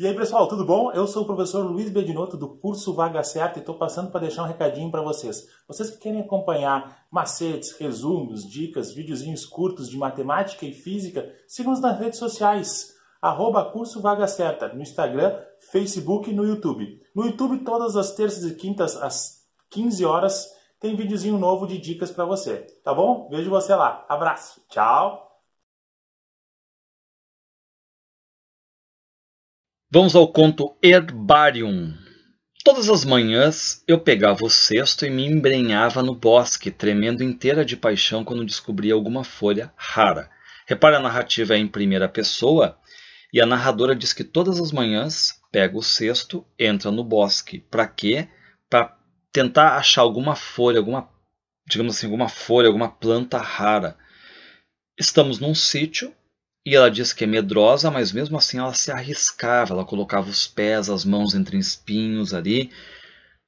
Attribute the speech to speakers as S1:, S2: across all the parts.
S1: E aí, pessoal, tudo bom? Eu sou o professor Luiz Bedinotto do curso Vaga Certa e estou passando para deixar um recadinho para vocês. Vocês que querem acompanhar macetes, resumos, dicas, videozinhos curtos de matemática e física, sigam-nos nas redes sociais, @curso Vaga Certa, no Instagram, Facebook e no YouTube. No YouTube, todas as terças e quintas, às 15 horas, tem videozinho novo de dicas para você, tá bom? Vejo você lá. Abraço. Tchau.
S2: Vamos ao conto Herbarium. Todas as manhãs eu pegava o cesto e me embrenhava no bosque, tremendo inteira de paixão quando descobria alguma folha rara. Repara, a narrativa é em primeira pessoa e a narradora diz que todas as manhãs pega o cesto, entra no bosque. Para quê? Para tentar achar alguma folha, alguma folha, alguma planta rara. Estamos num sítio. E ela diz que é medrosa, mas mesmo assim ela se arriscava, ela colocava os pés, as mãos entre espinhos ali,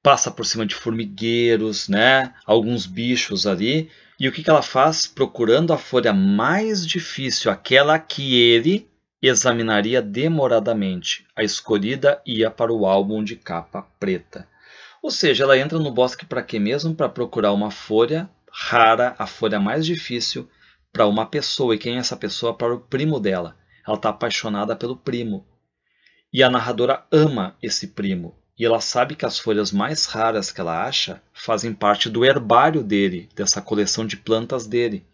S2: passa por cima de formigueiros, né? Alguns bichos ali. E o que ela faz? Procurando a folha mais difícil, aquela que ele examinaria demoradamente. A escolhida ia para o álbum de capa preta. Ou seja, ela entra no bosque para quê mesmo? Para procurar uma folha rara, a folha mais difícil, para uma pessoa. E quem é essa pessoa? Para o primo dela. Ela está apaixonada pelo primo. E a narradora ama esse primo. E ela sabe que as folhas mais raras que ela acha fazem parte do herbário dele, dessa coleção de plantas dele.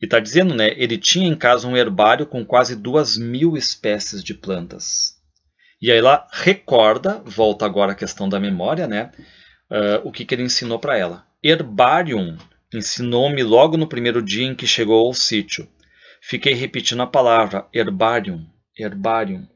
S2: E está dizendo, né? Ele tinha em casa um herbário com quase 2.000 espécies de plantas. E aí ela recorda, volta agora à questão da memória, né? O que ele ensinou para ela. Herbarium. Ensinou-me logo no primeiro dia em que chegou ao sítio. Fiquei repetindo a palavra, herbarium, herbarium.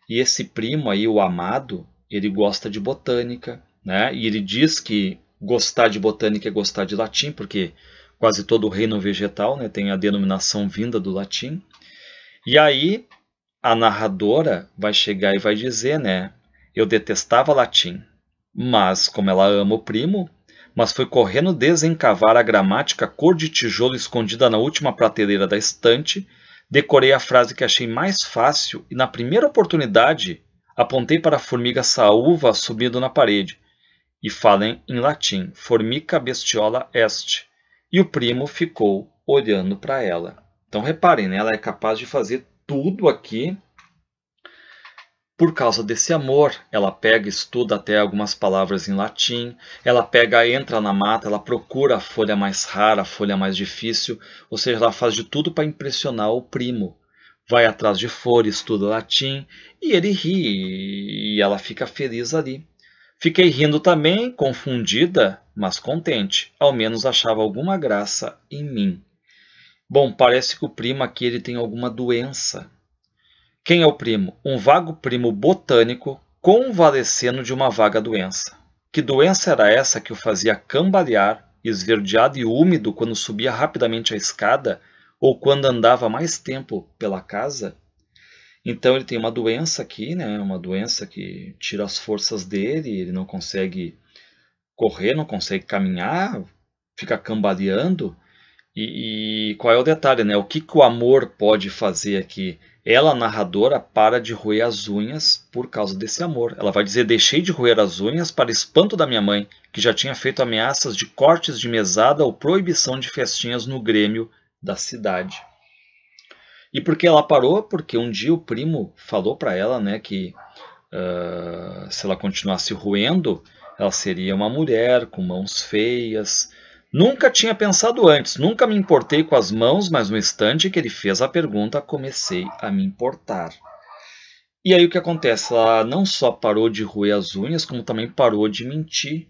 S2: E esse primo aí, o amado, ele gosta de botânica, né? E ele diz que gostar de botânica é gostar de latim, porque quase todo o reino vegetal, né, tem a denominação vinda do latim. E aí a narradora vai chegar e vai dizer, né? Eu detestava latim, mas como ela ama o primo, mas foi correndo desencavar a gramática cor de tijolo escondida na última prateleira da estante, decorei a frase que achei mais fácil e na primeira oportunidade apontei para a formiga saúva subindo na parede. E fala em latim, formica bestiola est. E o primo ficou olhando para ela. Então reparem, né? Ela é capaz de fazer tudo aqui por causa desse amor. Ela pega, estuda até algumas palavras em latim, ela pega, entra na mata, ela procura a folha mais rara, a folha mais difícil, ou seja, ela faz de tudo para impressionar o primo. Vai atrás de folha, estuda latim, e ele ri, e ela fica feliz ali. Fiquei rindo também, confundida, mas contente. Ao menos achava alguma graça em mim. Bom, parece que o primo aqui ele tem alguma doença. Quem é o primo? Um vago primo botânico convalescendo de uma vaga doença. Que doença era essa que o fazia cambalear, esverdeado e úmido quando subia rapidamente a escada ou quando andava mais tempo pela casa? Então ele tem uma doença aqui, né? Uma doença que tira as forças dele, ele não consegue correr, não consegue caminhar, fica cambaleando. E qual é o detalhe, né? O que o amor pode fazer aqui? Ela, a narradora, para de roer as unhas por causa desse amor. Ela vai dizer, deixei de roer as unhas para espanto da minha mãe, que já tinha feito ameaças de cortes de mesada ou proibição de festinhas no grêmio da cidade. E por que ela parou? Porque um dia o primo falou para ela, né, que se ela continuasse roendo, ela seria uma mulher com mãos feias. Nunca tinha pensado antes, nunca me importei com as mãos, mas no instante que ele fez a pergunta, comecei a me importar. E aí o que acontece? Ela não só parou de roer as unhas, como também parou de mentir.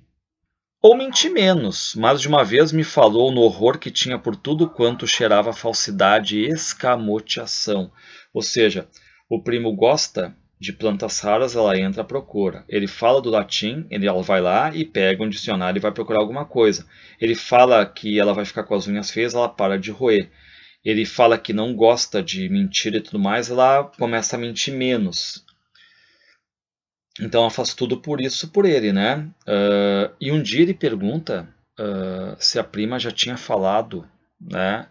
S2: Ou mentir menos, mas de uma vez me falou no horror que tinha por tudo quanto cheirava falsidade e escamoteação. Ou seja, o primo gosta de plantas raras, ela entra à procura. Ele fala do latim, ela vai lá e pega um dicionário e vai procurar alguma coisa. Ele fala que ela vai ficar com as unhas feias, ela para de roer. Ele fala que não gosta de mentira e tudo mais, ela começa a mentir menos. Então ela faz tudo por isso, por ele, né? E um dia ele pergunta se a prima já tinha falado, né?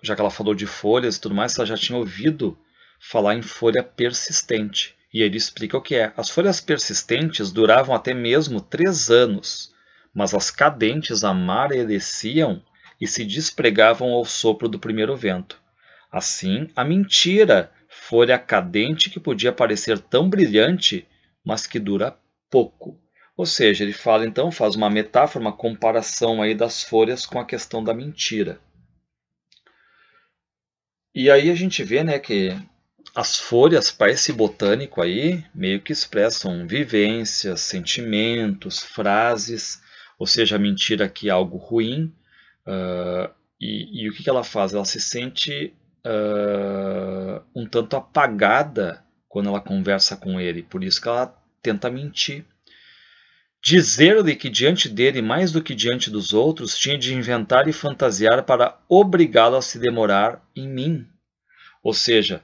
S2: Já que ela falou de folhas e tudo mais, se ela já tinha ouvido falar em folha persistente. E ele explica o que é. As folhas persistentes duravam até mesmo 3 anos, mas as cadentes amareleciam e se despregavam ao sopro do primeiro vento. Assim, a mentira, folha cadente que podia parecer tão brilhante, mas que dura pouco. Ou seja, ele fala então, faz uma metáfora, uma comparação aí das folhas com a questão da mentira. E aí a gente vê, né, que as folhas para esse botânico aí meio que expressam vivências, sentimentos, frases, ou seja, a mentira aqui é algo ruim. E o que ela faz? Ela se sente um tanto apagada quando ela conversa com ele, por isso que ela tenta mentir. Dizer-lhe que diante dele, mais do que diante dos outros, tinha de inventar e fantasiar para obrigá-lo a se demorar em mim. Ou seja,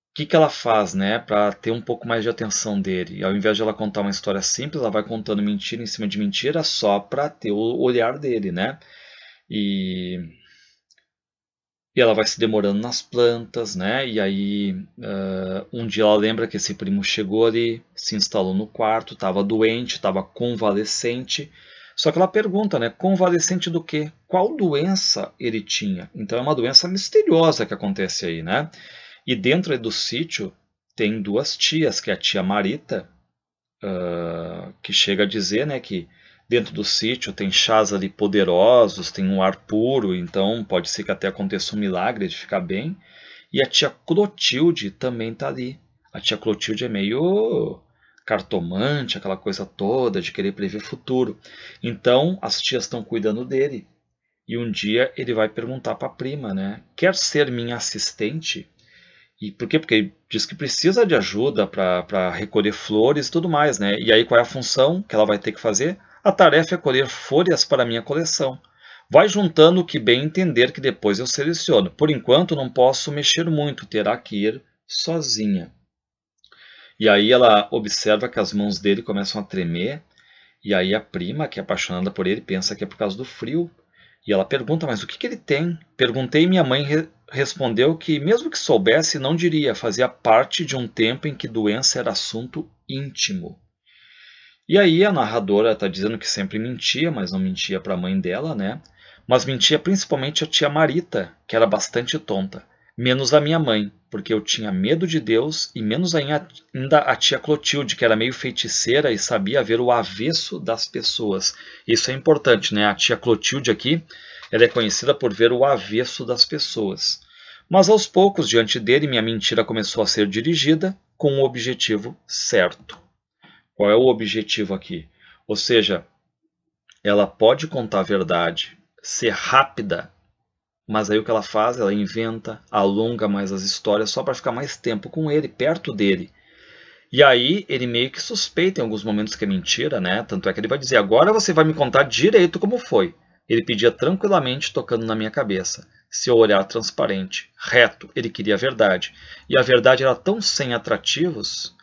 S2: o que ela faz, né, para ter um pouco mais de atenção dele? E ao invés de ela contar uma história simples, ela vai contando mentira em cima de mentira só para ter o olhar dele, né? E ela vai se demorando nas plantas, né? E aí um dia ela lembra que esse primo chegou ali, se instalou no quarto, estava doente, estava convalescente. Só que ela pergunta, né? Convalescente do quê? Qual doença ele tinha? Então é uma doença misteriosa que acontece aí, né? E dentro do sítio tem 2 tias, que é a tia Marita, que chega a dizer, né, que dentro do sítio tem chás ali poderosos, tem um ar puro, então pode ser que até aconteça um milagre de ficar bem. E a tia Clotilde também está ali. A tia Clotilde é meio cartomante, aquela coisa toda de querer prever o futuro. Então as tias estão cuidando dele. E um dia ele vai perguntar para a prima, né? Quer ser minha assistente? E por quê? Porque ele diz que precisa de ajuda para recolher flores e tudo mais, né? E aí qual é a função que ela vai ter que fazer? A tarefa é colher folhas para a minha coleção. Vai juntando o que bem entender que depois eu seleciono. Por enquanto não posso mexer muito, terá que ir sozinha. E aí ela observa que as mãos dele começam a tremer. E aí a prima, que é apaixonada por ele, pensa que é por causa do frio. E ela pergunta, mas o que ele tem? Perguntei e minha mãe respondeu que, mesmo que soubesse, não diria. Fazia parte de um tempo em que doença era assunto íntimo. E aí a narradora está dizendo que sempre mentia, mas não mentia para a mãe dela, né? Mas mentia principalmente a tia Marita, que era bastante tonta. Menos a minha mãe, porque eu tinha medo de Deus, e menos ainda a tia Clotilde, que era meio feiticeira e sabia ver o avesso das pessoas. Isso é importante, né? A tia Clotilde aqui, ela é conhecida por ver o avesso das pessoas. Mas aos poucos, diante dele, minha mentira começou a ser dirigida com o objetivo certo. Qual é o objetivo aqui? Ou seja, ela pode contar a verdade, ser rápida, mas aí o que ela faz? Ela inventa, alonga mais as histórias só para ficar mais tempo com ele, perto dele. E aí ele meio que suspeita em alguns momentos que é mentira, né? Tanto é que ele vai dizer, agora você vai me contar direito como foi. Ele pedia tranquilamente, tocando na minha cabeça. Seu olhar transparente, reto, ele queria a verdade. E a verdade era tão sem atrativos.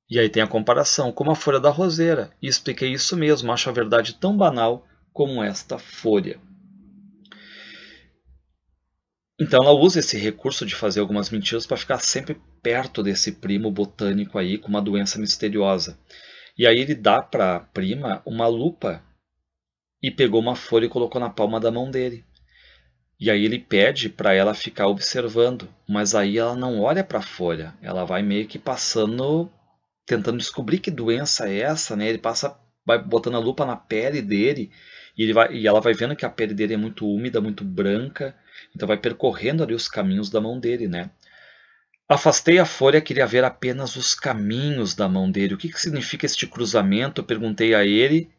S2: E aí tem a comparação, como a folha da roseira. E expliquei isso mesmo, acho a verdade tão banal como esta folha. Então ela usa esse recurso de fazer algumas mentiras para ficar sempre perto desse primo botânico aí com uma doença misteriosa. E aí ele dá para a prima uma lupa e pegou uma folha e colocou na palma da mão dele. E aí ele pede para ela ficar observando, mas aí ela não olha para a folha, ela vai meio que passando, tentando descobrir que doença é essa, né? Ele vai botando a lupa na pele dele e ela vai vendo que a pele dele é muito úmida, muito branca. Então vai percorrendo ali os caminhos da mão dele, né? Afastei a folha, queria ver apenas os caminhos da mão dele. O que significa este cruzamento? Eu perguntei a ele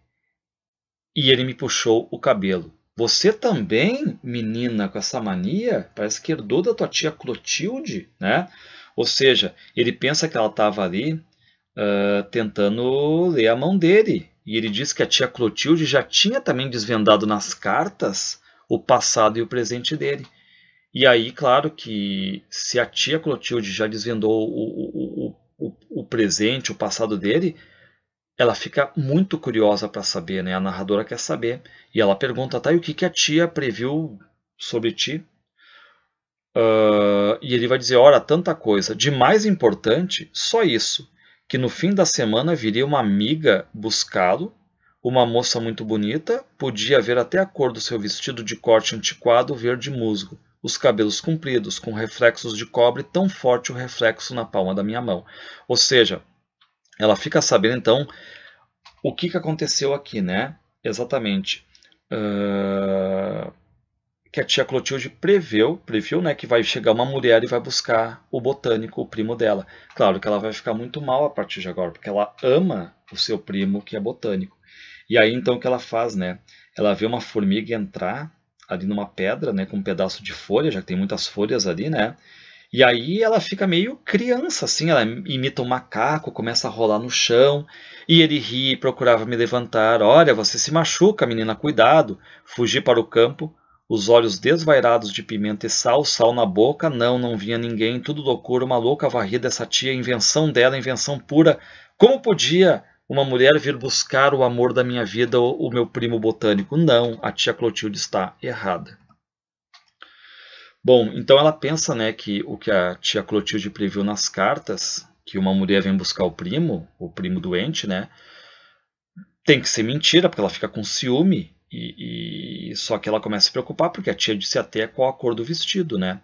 S2: e ele me puxou o cabelo. Você também, menina, com essa mania? Parece que herdou da tua tia Clotilde, né? Ou seja, ele pensa que ela estava ali tentando ler a mão dele. E ele diz que a tia Clotilde já tinha também desvendado nas cartas o passado e o presente dele. E aí, claro que se a tia Clotilde já desvendou o presente, o passado dele, ela fica muito curiosa para saber, né? A narradora quer saber. E ela pergunta, tá, e o que a tia previu sobre ti? E ele vai dizer, ora, tanta coisa. De mais importante, só isso, que no fim da semana viria uma amiga buscá-lo, uma moça muito bonita, podia ver até a cor do seu vestido de corte antiquado verde musgo, os cabelos compridos, com reflexos de cobre, tão forte o reflexo na palma da minha mão. Ou seja, ela fica sabendo então o que aconteceu aqui, né? Exatamente. Que a tia Clotilde previu, né, que vai chegar uma mulher e vai buscar o botânico, o primo dela. Claro que ela vai ficar muito mal a partir de agora, porque ela ama o seu primo que é botânico. E aí então o que ela faz, né? Ela vê uma formiga entrar ali numa pedra, né, com um pedaço de folha, já que tem muitas folhas ali, né? E aí ela fica meio criança, assim, ela imita um macaco, começa a rolar no chão, e ele ri e procurava me levantar. Olha, você se machuca, menina, cuidado. Fugi para o campo, os olhos desvairados de pimenta e sal, sal na boca, não vinha ninguém, tudo loucura, uma louca varrida essa tia, invenção dela, invenção pura. Como podia uma mulher vir buscar o amor da minha vida, o meu primo botânico? Não, a tia Clotilde está errada. Bom, então ela pensa, né, que o que a tia Clotilde previu nas cartas, que uma mulher vem buscar o primo doente, né, tem que ser mentira, porque ela fica com ciúme, só que ela começa a se preocupar, porque a tia disse até qual a cor do vestido, né.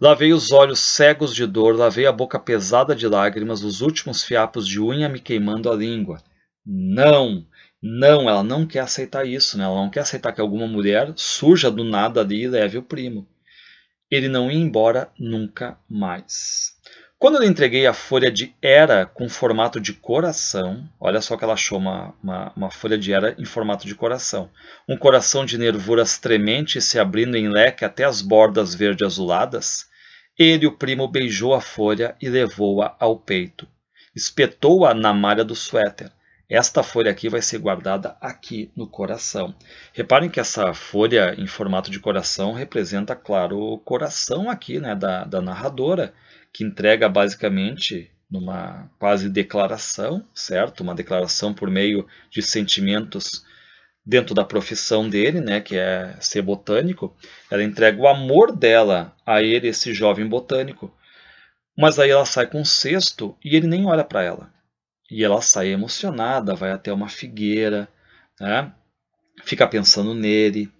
S2: Lavei os olhos cegos de dor, lavei a boca pesada de lágrimas, os últimos fiapos de unha me queimando a língua. Não, ela não quer aceitar isso, né, ela não quer aceitar que alguma mulher surja do nada ali e leve o primo. Ele não ia embora nunca mais. Quando eu entreguei a folha de Era com formato de coração, olha só que ela achou uma folha de Era em formato de coração. Um coração de nervuras trementes se abrindo em leque até as bordas verde-azuladas. Ele, o primo, beijou a folha e levou-a ao peito. Espetou-a na malha do suéter. Esta folha aqui vai ser guardada aqui no coração. Reparem que essa folha em formato de coração representa, claro, o coração aqui, né, da narradora, que entrega basicamente numa quase declaração, certo? Uma declaração por meio de sentimentos dentro da profissão dele, né, que é ser botânico. Ela entrega o amor dela a ele, esse jovem botânico. Mas aí ela sai com um cesto e ele nem olha para ela. E ela sai emocionada, vai até uma figueira, né? Fica pensando nele,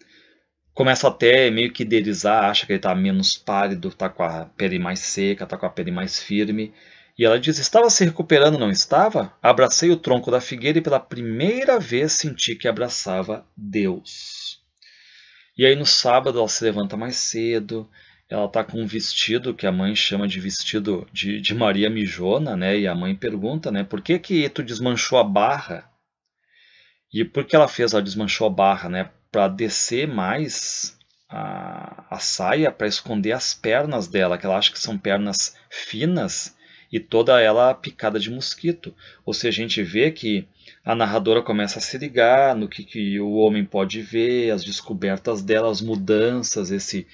S2: começa até meio que idealizar, acha que ele está menos pálido, está com a pele mais seca, está com a pele mais firme. E ela diz, estava se recuperando, não estava? Abracei o tronco da figueira e pela primeira vez senti que abraçava Deus. E aí no sábado ela se levanta mais cedo, ela está com um vestido que a mãe chama de vestido de Maria Mijona, né? E a mãe pergunta, né? Por que tu desmanchou a barra? E por que ela fez? Ela desmanchou a barra, né? Para descer mais a saia, para esconder as pernas dela, que ela acha que são pernas finas e toda ela picada de mosquito. Ou seja, a gente vê que a narradora começa a se ligar no que o homem pode ver, as descobertas dela, as mudanças, esse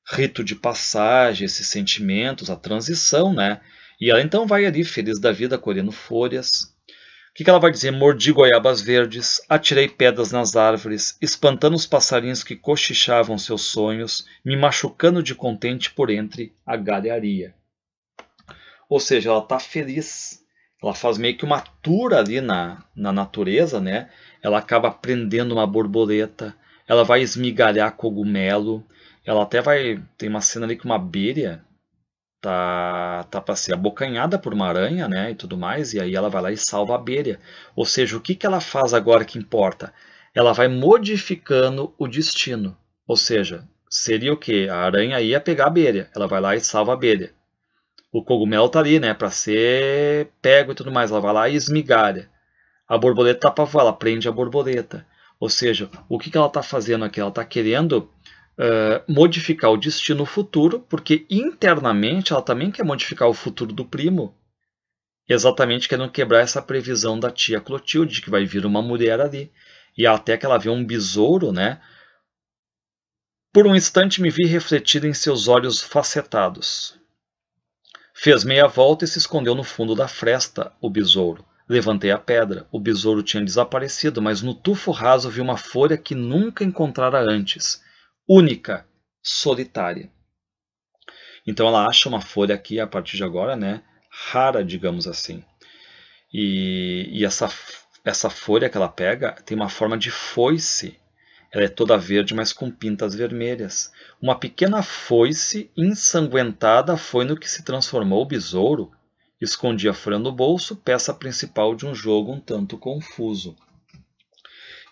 S2: rito de passagem, esses sentimentos, a transição, né? E ela então vai ali, feliz da vida, colhendo folhas. O que ela vai dizer? Mordi goiabas verdes, atirei pedras nas árvores, espantando os passarinhos que cochichavam seus sonhos, me machucando de contente por entre a galharia. Ou seja, ela está feliz. Ela faz meio que uma tour ali na natureza, né? Ela acaba prendendo uma borboleta, ela vai esmigalhar cogumelo. Ela até vai... Tem uma cena ali que uma abelha tá para ser abocanhada por uma aranha, né? E tudo mais. E aí ela vai lá e salva a abelha. Ou seja, o que ela faz agora que importa? Ela vai modificando o destino. Ou seja, seria o quê? A aranha ia pegar a abelha. Ela vai lá e salva a abelha. O cogumelo tá ali, né? Para ser pego e tudo mais. Ela vai lá e esmigalha. A borboleta tá para voar. Ela prende a borboleta. Ou seja, o que ela tá fazendo aqui? Ela tá querendo... modificar o destino futuro, porque internamente ela também quer modificar o futuro do primo, exatamente querendo quebrar essa previsão da tia Clotilde, que vai vir uma mulher ali, e até que ela vê um besouro, né? Por um instante me vi refletido em seus olhos facetados. Fez meia volta e se escondeu no fundo da fresta, o besouro. Levantei a pedra, o besouro tinha desaparecido, mas no tufo raso vi uma folha que nunca encontrara antes, única, solitária. Então ela acha uma folha aqui a partir de agora, né, rara, digamos assim. E essa folha que ela pega tem uma forma de foice. Ela é toda verde, mas com pintas vermelhas. Uma pequena foice ensanguentada foi no que se transformou o besouro. Escondia a folha no bolso, peça principal de um jogo um tanto confuso.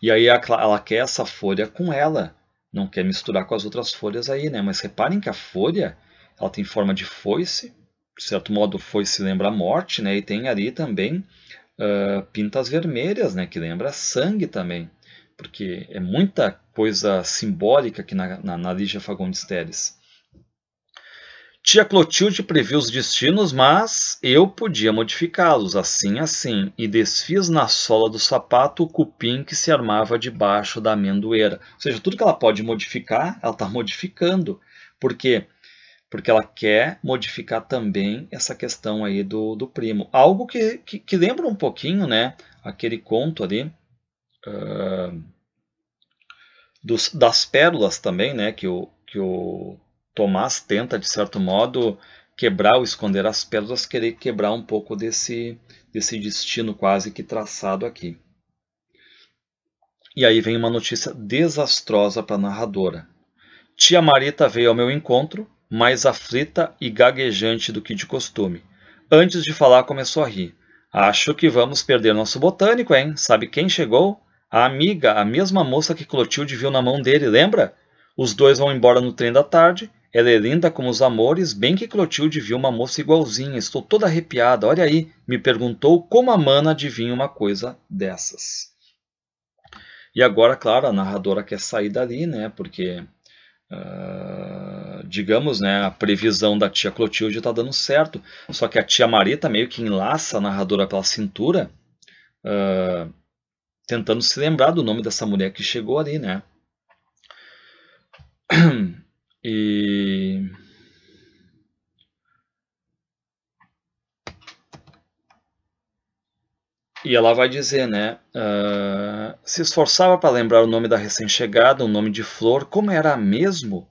S2: E aí ela quer essa folha com ela. Não quer misturar com as outras folhas aí, né? Mas reparem que a folha, ela tem forma de foice. De certo modo, foice lembra a morte, né? E tem ali também pintas vermelhas, né? Que lembra sangue também. Porque é muita coisa simbólica aqui na Lígia Fagundes Telles. Tia Clotilde previu os destinos, mas eu podia modificá-los, assim, e desfiz na sola do sapato o cupim que se armava debaixo da amendoeira. Ou seja, tudo que ela pode modificar, ela está modificando. Por quê? Porque ela quer modificar também essa questão aí do primo. Algo que lembra um pouquinho, né, aquele conto ali, das pérolas também, né, que o Tomás tenta, de certo modo, quebrar ou esconder as pérolas, querer quebrar um pouco desse destino quase que traçado aqui. E aí vem uma notícia desastrosa para a narradora. Tia Marita veio ao meu encontro, mais aflita e gaguejante do que de costume. Antes de falar, começou a rir. Acho que vamos perder nosso botânico, hein? Sabe quem chegou? A amiga, a mesma moça que Clotilde viu na mão dele, lembra? Os dois vão embora no trem da tarde. Ela é linda como os amores, bem que Clotilde viu uma moça igualzinha. Estou toda arrepiada, olha aí. Me perguntou como a mana adivinha uma coisa dessas. E agora, claro, a narradora quer sair dali, né? Porque, digamos, né, a previsão da tia Clotilde está dando certo. Só que a tia Marita meio que enlaça a narradora pela cintura, tentando se lembrar do nome dessa mulher que chegou ali, né? E ela vai dizer, né? Se esforçava para lembrar o nome da recém-chegada, o nome de Flor, como era mesmo?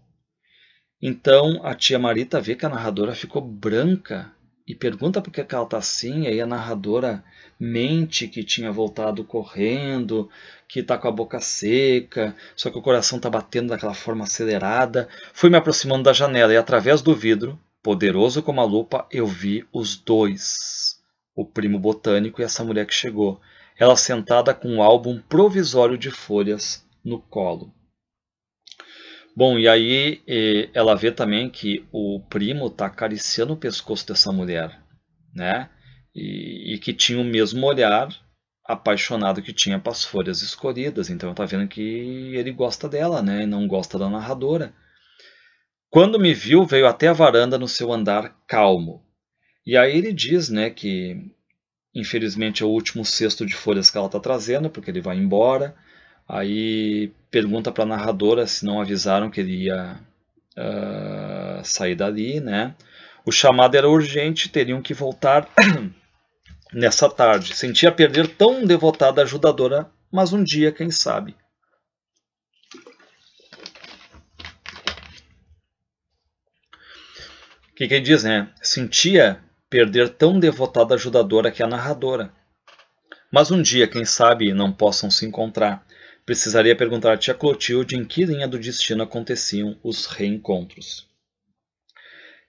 S2: Então a tia Marita vê que a narradora ficou branca e pergunta por que ela está assim. E aí a narradora mente que tinha voltado correndo, que está com a boca seca, só que o coração está batendo daquela forma acelerada. Fui me aproximando da janela e através do vidro, poderoso como a lupa, eu vi os dois. O primo botânico e essa mulher que chegou. Ela sentada com um álbum provisório de folhas no colo. Bom, e aí ela vê também que o primo está acariciando o pescoço dessa mulher, né? E que tinha o mesmo olhar apaixonado que tinha para as folhas escolhidas. Então ela está vendo que ele gosta dela, né? E não gosta da narradora. Quando me viu, veio até a varanda no seu andar calmo. E aí ele diz, né, que infelizmente é o último cesto de folhas que ela está trazendo, porque ele vai embora. Aí pergunta para a narradora se não avisaram que ele ia sair dali, né? O chamado era urgente, teriam que voltar nessa tarde. Sentia perder tão devotada ajudadora, mas um dia, quem sabe. O que ele diz, né? Sentia perder tão devotada ajudadora que a narradora. Mas um dia, quem sabe, não possam se encontrar. Precisaria perguntar a tia Clotilde em que linha do destino aconteciam os reencontros.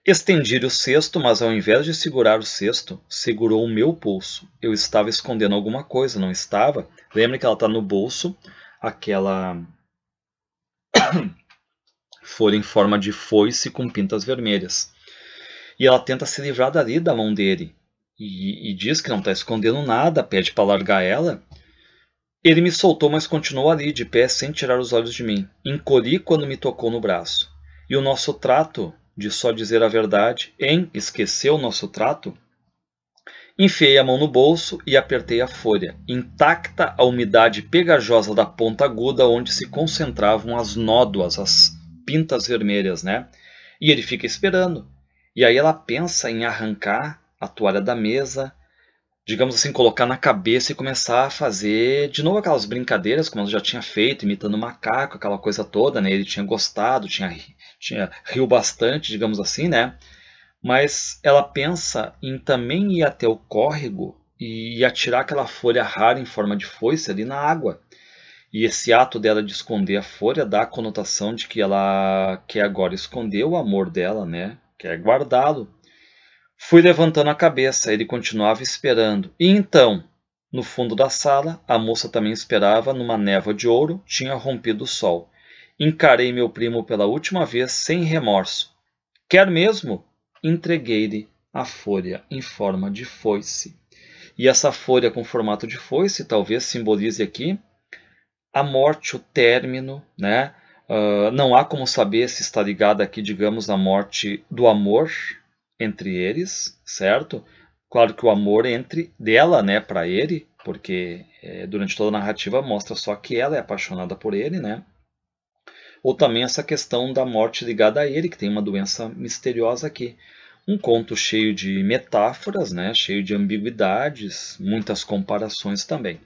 S2: Estendi-lhe o cesto, mas ao invés de segurar o cesto, segurou o meu pulso. Eu estava escondendo alguma coisa, não estava? Lembre que ela está no bolso, aquela folha em forma de foice com pintas vermelhas. E ela tenta se livrar dali da mão dele. E diz que não está escondendo nada, pede para largar ela. Ele me soltou, mas continuou ali, de pé, sem tirar os olhos de mim. Encolhi quando me tocou no braço. E o nosso trato, de só dizer a verdade, esqueceu o nosso trato? Enfiei a mão no bolso e apertei a folha, intacta a umidade pegajosa da ponta aguda onde se concentravam as nódoas, as pintas vermelhas, né? E ele fica esperando. E aí ela pensa em arrancar a toalha da mesa, digamos assim, colocar na cabeça e começar a fazer de novo aquelas brincadeiras como ela já tinha feito, imitando o macaco, aquela coisa toda, né? Ele tinha gostado, riu bastante, digamos assim, né? Mas ela pensa em também ir até o córrego e atirar aquela folha rara em forma de foice ali na água. E esse ato dela de esconder a folha dá a conotação de que ela quer agora esconder o amor dela, né? Quer guardá-lo. Fui levantando a cabeça, ele continuava esperando. E então, no fundo da sala, a moça também esperava, numa névoa de ouro, tinha rompido o sol. Encarei meu primo pela última vez, sem remorso. Quer mesmo? Entreguei-lhe a folha em forma de foice. E essa folha com formato de foice talvez simbolize aqui a morte, o término, né? Não há como saber se está ligada aqui, digamos, à morte do amor entre eles, certo? Claro que o amor entre dela, né, para ele, porque durante toda a narrativa mostra só que ela é apaixonada por ele, né? Ou também essa questão da morte ligada a ele, que tem uma doença misteriosa aqui. Um conto cheio de metáforas, né, cheio de ambiguidades, muitas comparações também.